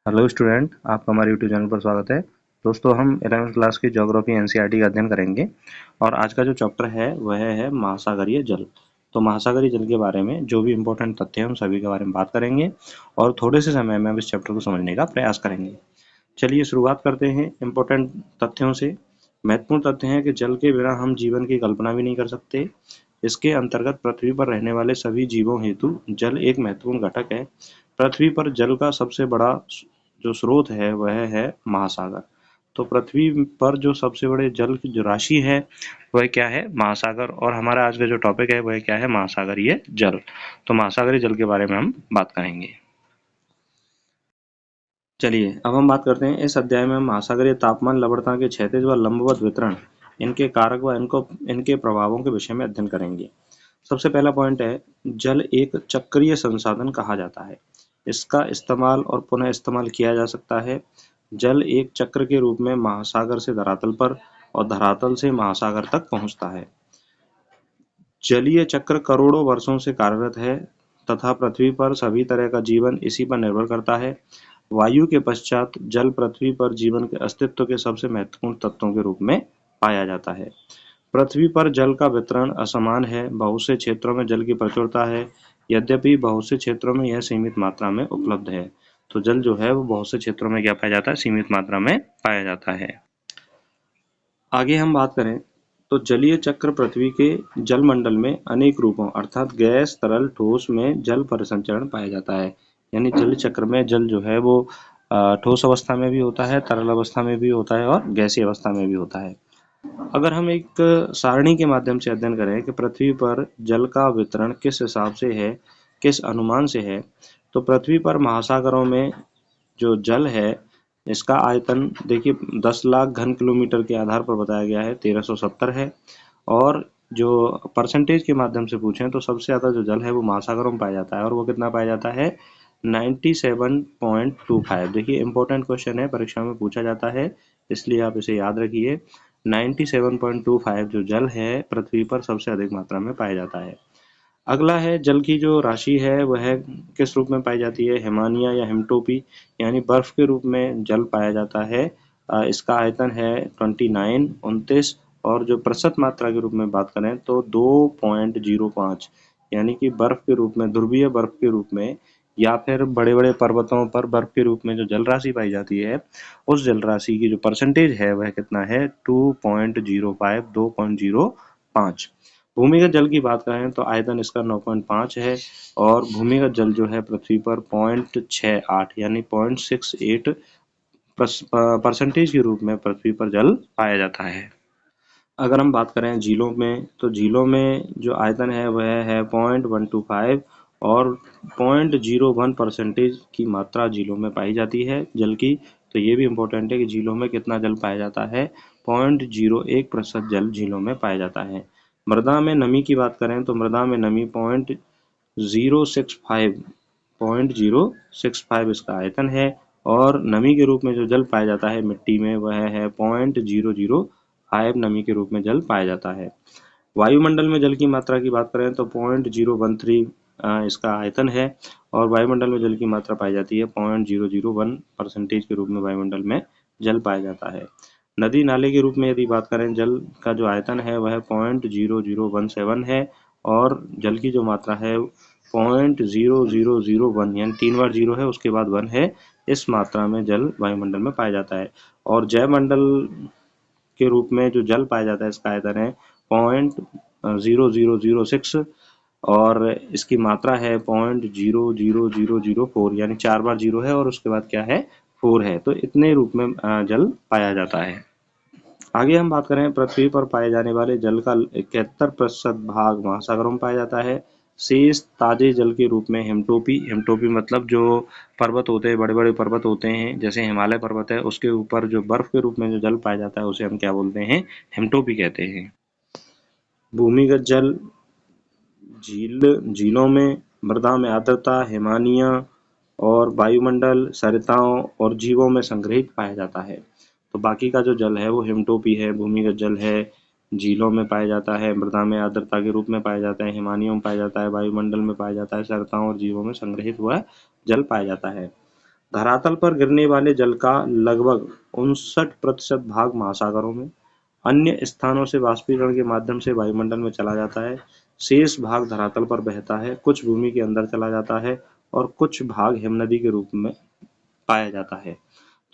Hello student, आपका हमारे YouTube channel पर स्वागत है। दोस्तों, हम 11वीं क्लास की ज्योग्राफी एनसीईआरटी का अध्ययन करेंगे और आज का जो चैप्टर है वह है महासागरीय जल। तो महासागरीय जल के बारे में जो भी इम्पोर्टेंट तथ्य हैं हम सभी के बारे में बात करेंगे और थोड़े से समय में हम इस चैप्टर को समझने का प्रयास करेंगे। चलिए शुरुआत करते हैं इम्पोर्टेंट तथ्यों से। महत्वपूर्ण तथ्य है कि जल के बिना हम जीवन की कल्पना भी नहीं कर सकते। इसके अंतर्गत पृथ्वी पर रहने वाले सभी जीवों हेतु जल एक महत्वपूर्ण घटक है। पृथ्वी पर जल का सबसे बड़ा जो स्रोत है वह है महासागर। तो पृथ्वी पर जो सबसे बड़े जल की जो राशि है वह क्या है? महासागर। और हमारा आज का जो टॉपिक है वह क्या है? महासागरीय जल। तो महासागरीय जल के बारे में हम बात करेंगे। चलिए अब हम बात करते हैं इस अध्याय में हम महासागरीय तापमान लवणता के क्षैतिज व लंबवत वितरण, इनके कारक व इनके प्रभावों के विषय में अध्ययन करेंगे। सबसे पहला पॉइंट है, जल एक चक्रीय संसाधन कहा जाता है। इसका इस्तेमाल और पुनः इस्तेमाल किया जा सकता है। जल एक चक्र के रूप में महासागर से धरातल पर और धरातल से महासागर तक पहुंचता है। जलीय चक्र करोड़ों वर्षों से कार्यरत है तथा पृथ्वी पर सभी तरह का जीवन इसी पर निर्भर करता है। वायु के पश्चात जल पृथ्वी पर जीवन के अस्तित्व के सबसे महत्वपूर्ण तत्वों के रूप में पाया जाता है। पृथ्वी पर जल का वितरण असमान है। बहुत से क्षेत्रों में जल की प्रचुरता है, यद्यपि बहुत से क्षेत्रों में यह सीमित मात्रा में उपलब्ध है। तो जल जो है वो बहुत से क्षेत्रों में क्या पाया जाता है? सीमित मात्रा में पाया जाता है। आगे हम बात करें तो जलीय चक्र पृथ्वी के जलमंडल में अनेक रूपों अर्थात गैस, तरल, ठोस में जल परिसंचरण पाया जाता है। यानी जल चक्र में जल जो है वो ठोस अवस्था में भी होता है, तरल अवस्था में भी होता है और गैसीय अवस्था में भी होता है। अगर हम एक सारणी के माध्यम से अध्ययन करें कि पृथ्वी पर जल का वितरण किस हिसाब से है, किस अनुमान से है, तो पृथ्वी पर महासागरों में जो जल है इसका आयतन देखिए 10 लाख घन किलोमीटर के आधार पर बताया गया है 1370 है। और जो परसेंटेज के माध्यम से पूछें तो सबसे ज़्यादा जो जल है वो महासागरों में पाया जाता है और वो कितना पाया जाता है? 97.25। देखिए इंपॉर्टेंट क्वेश्चन है, परीक्षा में पूछा जाता है, इसलिए आप इसे याद रखिए। 97.25 जो जल है पृथ्वी पर सबसे अधिक मात्रा में पाया जाता है। अगला है, जल की जो राशि है वह किस रूप में पाई जाती है? हिमानिया या हिमटोपी, यानी बर्फ के रूप में जल पाया जाता है। इसका आयतन है 29 और जो प्रतिशत मात्रा के रूप में बात करें तो 2.05, यानी कि बर्फ के रूप में, ध्रुवीय बर्फ के रूप में या फिर बड़े बड़े पर्वतों पर बर्फ के रूप में जो जल राशि पाई जाती है उस जल राशि की जो परसेंटेज है वह कितना है? 2.05, 2.05। भूमिगत जल की बात करें तो आयतन इसका 9.5 है और भूमिगत जल जो है पृथ्वी पर 0.68 यानी 0.68 परसेंटेज के रूप में पृथ्वी पर जल पाया जाता है। अगर हम बात करें झीलों में तो झीलों में जो आयतन है वह है 0.125 और 0.01 परसेंटेज की मात्रा झीलों में पाई जाती है जल की। तो ये भी इम्पोर्टेंट है कि झीलों में कितना जल पाया जाता है? 0.01% जल झीलों में पाया जाता है। मृदा में नमी की बात करें तो मृदा में नमी 0.065 इसका आयतन है और नमी के रूप में जो जल पाया जाता है मिट्टी में वह है 0.005 नमी के रूप में जल पाया जाता है। वायुमंडल में जल की मात्रा की बात करें तो 0.013 इसका आयतन है और वायुमंडल में जल की मात्रा पाई जाती है 0.001 परसेंटेज के रूप में वायुमंडल में जल पाया जाता है। नदी नाले के रूप में यदि बात करें जल का जो आयतन है वह 0.0017 है और जल की जो मात्रा है 0.0001, यानी 3 बार 0 है उसके बाद 1 है, इस मात्रा में जल वायुमंडल में पाया जाता है। और जयमंडल के रूप में जो जल पाया जाता है इसका आयतन है 0.00006 और इसकी मात्रा है 0.00004, यानी 4 बार 0 है और उसके बाद क्या है? 4 है। तो इतने रूप में जल पाया जाता है। आगे हम बात करें पृथ्वी पर पाए जाने वाले जल का 71% भाग महासागरों में पाया जाता है। शेष ताजे जल के रूप में हिमटोपी मतलब जो पर्वत होते हैं, बड़े बड़े पर्वत होते हैं जैसे हिमालय पर्वत है, उसके ऊपर जो बर्फ के रूप में जो जल पाया जाता है उसे हम क्या बोलते हैं? हिमटोपी कहते हैं। भूमिगत जल झीलों में, मृदा में आर्द्रता, हिमानिया और वायुमंडल, सरिताओं और जीवों में संग्रहित पाया जाता है। तो बाकी का जो जल है वो हिमटोपी है, भूमिगत जल है, झीलों में पाया जाता है, मृदा में आर्द्रता के रूप में पाया जाता है, हिमानियों में पाया जाता है, वायुमंडल में पाया जाता है, सरिताओं और जीवों में संग्रहित हुआ जल पाया जाता है। धरातल पर गिरने वाले जल का लगभग 59% भाग महासागरों में, अन्य स्थानों से वाष्पीकरण के माध्यम से वायुमंडल में चला जाता है। शेष भाग धरातल पर बहता है, कुछ भूमि के अंदर चला जाता है और कुछ भाग हिमनदी के रूप में पाया जाता है।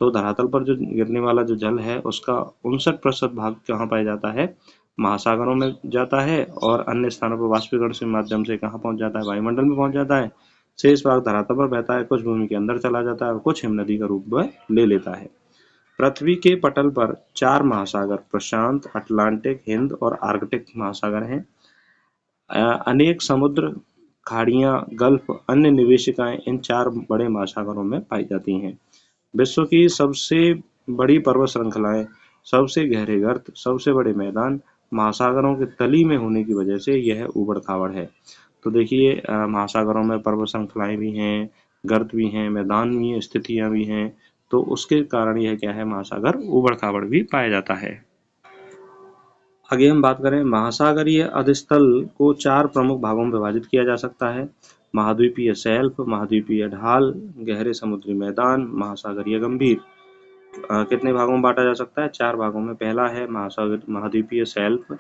तो धरातल पर जो गिरने वाला जो जल है उसका 59% भाग कहाँ पाया जाता है, महासागरों में जाता है, और अन्य स्थानों पर वाष्पीकरण के माध्यम से कहाँ पहुंच जाता है, वायुमंडल में पहुंच जाता है। शेष भाग धरातल पर बहता है, कुछ भूमि के अंदर चला जाता है और कुछ हिमनदी का रूप में ले लेता है। पृथ्वी के पटल पर 4 महासागर प्रशांत, अटलांटिक, हिंद और आर्कटिक महासागर हैं। अनेक समुद्र, खाड़ियां, गल्फ, अन्य निवेशिकाएं इन 4 बड़े महासागरों में पाई जाती हैं। विश्व की सबसे बड़ी पर्वत श्रृंखलाएं, सबसे गहरे गर्त, सबसे बड़े मैदान महासागरों के तली में होने की वजह से यह ऊबड़-खाबड़ है। तो देखिए महासागरों में पर्वत श्रृंखलाएं भी हैं, गर्त भी हैं, मैदान भी हैं, स्थितियां भी हैं, तो उसके कारण यह क्या है, महासागर ऊबड़-खाबड़ भी पाया जाता है। आगे हम बात करें, महासागरीय अधस्थल को 4 प्रमुख भागों में विभाजित किया जा सकता है। महाद्वीपीय शेल्फ, महाद्वीपीय ढाल, गहरे समुद्री मैदान, महासागरीय गंभीर। कितने भागों में बांटा जा सकता है, 4 भागों में। पहला है महाद्वीपीय शेल्फ,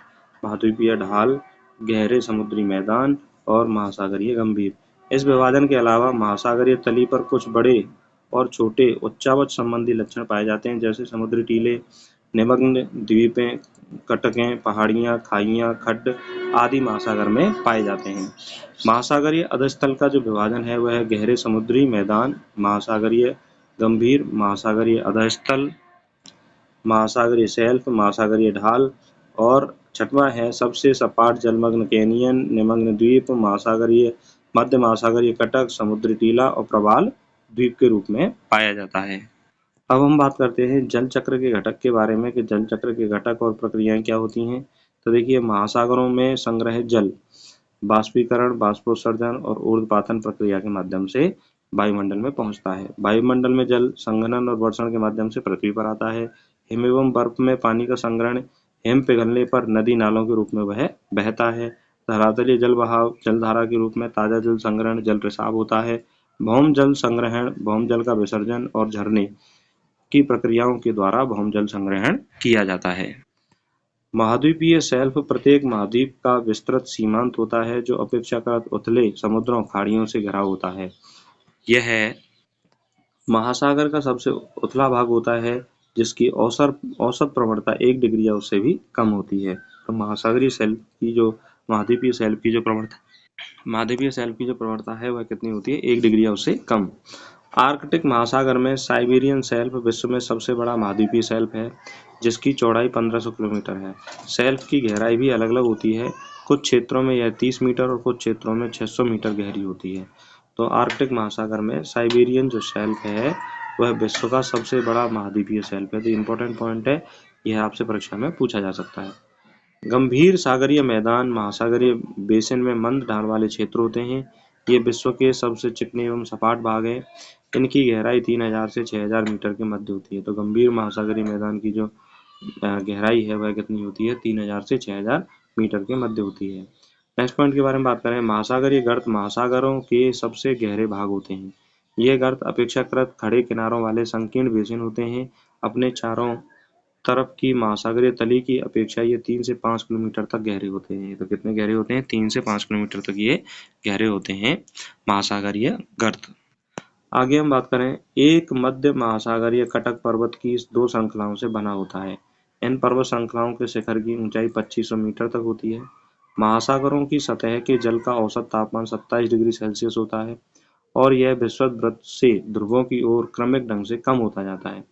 महाद्वीपीय ढाल, गहरे समुद्री मैदान और महासागरीय गंभीर। इस विभाजन के अलावा महासागरीय तली पर कुछ बड़े और छोटे उच्चावच संबंधी लक्षण पाए जाते हैं, जैसे समुद्री टीले, निमग्न द्वीपें, कटकें, पहाड़ियां, खाइयां, खड्ड आदि महासागर में पाए जाते हैं। महासागरीय अधस्थल का जो विभाजन है वह है गहरे समुद्री मैदान, महासागरीय गंभीर, महासागरीय अधस्थल, महासागरीय शेल्फ, महासागरीय ढाल और छठवां है सबसे सपाट जलमग्न कैनियन, निमग्न द्वीप, महासागरीय, मध्य महासागरीय कटक, समुद्री टीला और प्रवाल द्वीप के रूप में पाया जाता है। अब हम बात करते हैं जल चक्र के घटक के बारे में कि जल चक्र के घटक और प्रक्रियाएं क्या होती हैं। तो देखिए महासागरों में संग्रहित जल बाष्पीकरण, बाष्पोत्सर्जन और ऊर्ध्वपातन प्रक्रिया के माध्यम से वायुमंडल में पहुंचता है। वायुमंडल में जल संघनन और वर्षण के माध्यम से पृथ्वी पर आता है। हिम एवं बर्फ में पानी का संग्रहण, हिम पिघलने पर नदी नालों के रूप में वह बहता है। धरातलीय जल बहाव, जलधारा के रूप में ताजा जल संग्रहण, जल रिसाव होता है। भौम जल संग्रहण, भौम जल का विसर्जन और झरने की प्रक्रियाओं के द्वारा भौम जल संग्रहण किया जाता है। महाद्वीपीय शेल्फ प्रत्येक महाद्वीप का विस्तृत सीमांत होता है जो अपेक्षाकृत उथले समुद्रों, खाड़ियों से घिरा होता है। यह महासागर का सबसे उथला भाग होता है जिसकी औसत प्रवणता 1 डिग्री या उससे भी कम होती है। तो महाद्वीपीय शेल्फ की जो प्रवणता है वह कितनी होती है, 1 डिग्री या उससे कम। आर्कटिक महासागर में साइबेरियन शेल्फ विश्व में सबसे बड़ा महाद्वीपीय शेल्फ है जिसकी चौड़ाई 1500 किलोमीटर है। शेल्फ की गहराई भी अलग अलग होती है, कुछ क्षेत्रों में यह 30 मीटर और कुछ क्षेत्रों में 600 मीटर गहरी होती है। तो आर्कटिक महासागर में साइबेरियन जो शेल्फ है वह विश्व का सबसे बड़ा महाद्वीपीय शेल्फ है। तो इम्पोर्टेंट पॉइंट है, यह आपसे परीक्षा में पूछा जा सकता है। गंभीर सागरीय मैदान महासागरीय बेसिन में मंद ढाल वाले क्षेत्र होते हैं। ये विश्व के सबसे चिकने एवं सपाट भाग है। इनकी गहराई 3000 से 6000 मीटर के मध्य होती है। तो गंभीर महासागरीय मैदान की जो गहराई है वह कितनी होती है, 3000 से 6000 मीटर के मध्य होती है। नेक्स्ट पॉइंट के बारे में बात करें, महासागरीय गर्त महासागरों के सबसे गहरे भाग होते हैं। ये गर्त अपेक्षाकृत खड़े किनारों वाले संकीर्ण बेसिन होते हैं। अपने चारों तरफ की महासागरीय तली की अपेक्षा ये 3 से 5 किलोमीटर तक गहरे होते हैं। तो कितने गहरे होते हैं, 3 से 5 किलोमीटर तक ये गहरे होते हैं महासागरीय गर्त। आगे हम बात करें, एक मध्य महासागरीय कटक पर्वत की 2 श्रृंखलाओं से बना होता है। इन पर्वत श्रृंखलाओं के शिखर की ऊंचाई 2500 मीटर तक होती है। महासागरों की सतह के जल का औसत तापमान 27 डिग्री सेल्सियस होता है और यह विषुवत वृत्त से ध्रुवों की ओर क्रमिक ढंग से कम होता जाता है।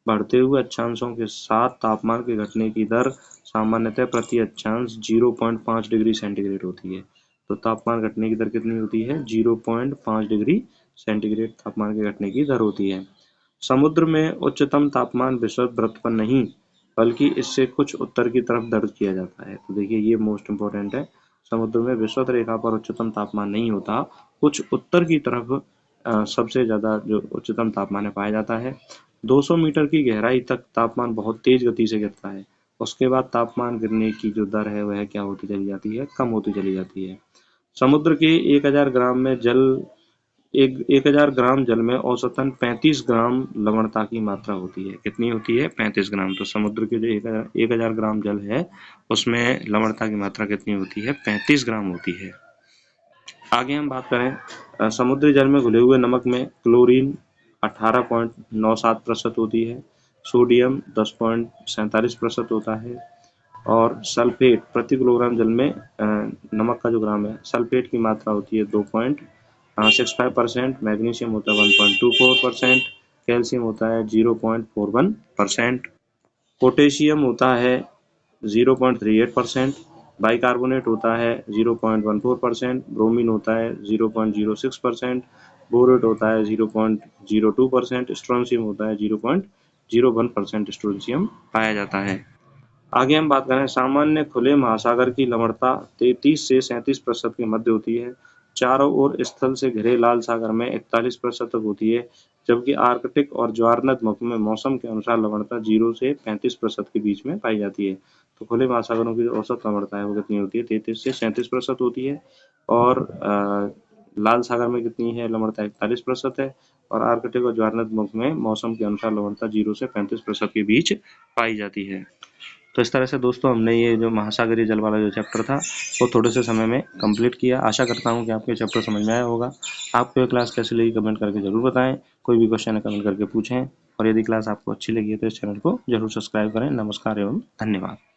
बढ़ते हुए अक्षांशों के साथ तापमान के घटने की दर सामान्यतः प्रति अक्षांश 0.5 डिग्री सेंटीग्रेड होती है। तो तापमान घटने की दर कितनी होती है, 0.5 डिग्री सेंटीग्रेड तापमान के घटने की दर होती है। समुद्र में उच्चतम तापमान विषुवत वृत्त पर नहीं बल्कि इससे कुछ उत्तर की तरफ दर्ज किया जाता है। तो देखिए ये मोस्ट इम्पोर्टेंट है, समुद्र में विषुवत रेखा पर उच्चतम तापमान नहीं होता, कुछ उत्तर की तरफ सबसे ज्यादा जो उच्चतम तापमान पाया जाता है। 200 मीटर की गहराई तक तापमान बहुत तेज गति से गिरता है। उसके बाद तापमान गिरने की जो दर है वह क्या होती चली जाती है, कम होती चली जाती है। समुद्र के 1000 ग्राम में जल 1000 ग्राम जल में औसतन 35 ग्राम लवणता की मात्रा होती है। कितनी होती है? 35 ग्राम। तो समुद्र के जो 1000 ग्राम जल है उसमें लवणता की मात्रा कितनी होती है? 35 ग्राम होती है। आगे हम बात करें समुद्री जल में घुले हुए नमक में क्लोरीन 18.97% होती है, सोडियम 10.47% होता है और सल्फेट प्रति किलोग्राम जल में नमक का जो ग्राम है सल्फेट की मात्रा होती है 2.65%, मैग्नीशियम होता है 1.24%, कैल्शियम होता है 0.41%, पोटेशियम होता है 0.38%, बाइकार्बोनेट होता है 0.14%, ब्रोमीन होता है 0.06%, बोरेट होता है 0.02%, स्ट्रोंशियम होता है 0.01% स्ट्रोंशियम पाया जाता है। आगे हम बात करें सामान्य खुले महासागर की लवणता 33 से 37% के मध्य होती है। चारों ओर स्थल से घिरे लाल सागर में 41% तक होती है, जबकि आर्कटिक और ज्वारनद में मौसम के अनुसार लवणता 0 से 35% के बीच में पाई जाती है। तो खुले महासागरों की जो औसत लवणता है वो कितनी होती है? 33 से 37% होती है और लाल सागर में कितनी है? लवणता 41% है और आर्कटिक और ज्वारनद में मौसम के अनुसार लवणता 0 से 35% के बीच पाई जाती है। तो इस तरह से दोस्तों हमने ये जो महासागरीय जल वाला जो चैप्टर था वो थोड़े से समय में कंप्लीट किया। आशा करता हूँ कि आपको ये चैप्टर समझ में आया होगा। आपको ये क्लास कैसी लगी कमेंट करके ज़रूर बताएं। कोई भी क्वेश्चन है कमेंट करके पूछें और यदि क्लास आपको अच्छी लगी है तो इस चैनल को जरूर सब्सक्राइब करें। नमस्कार एवं धन्यवाद।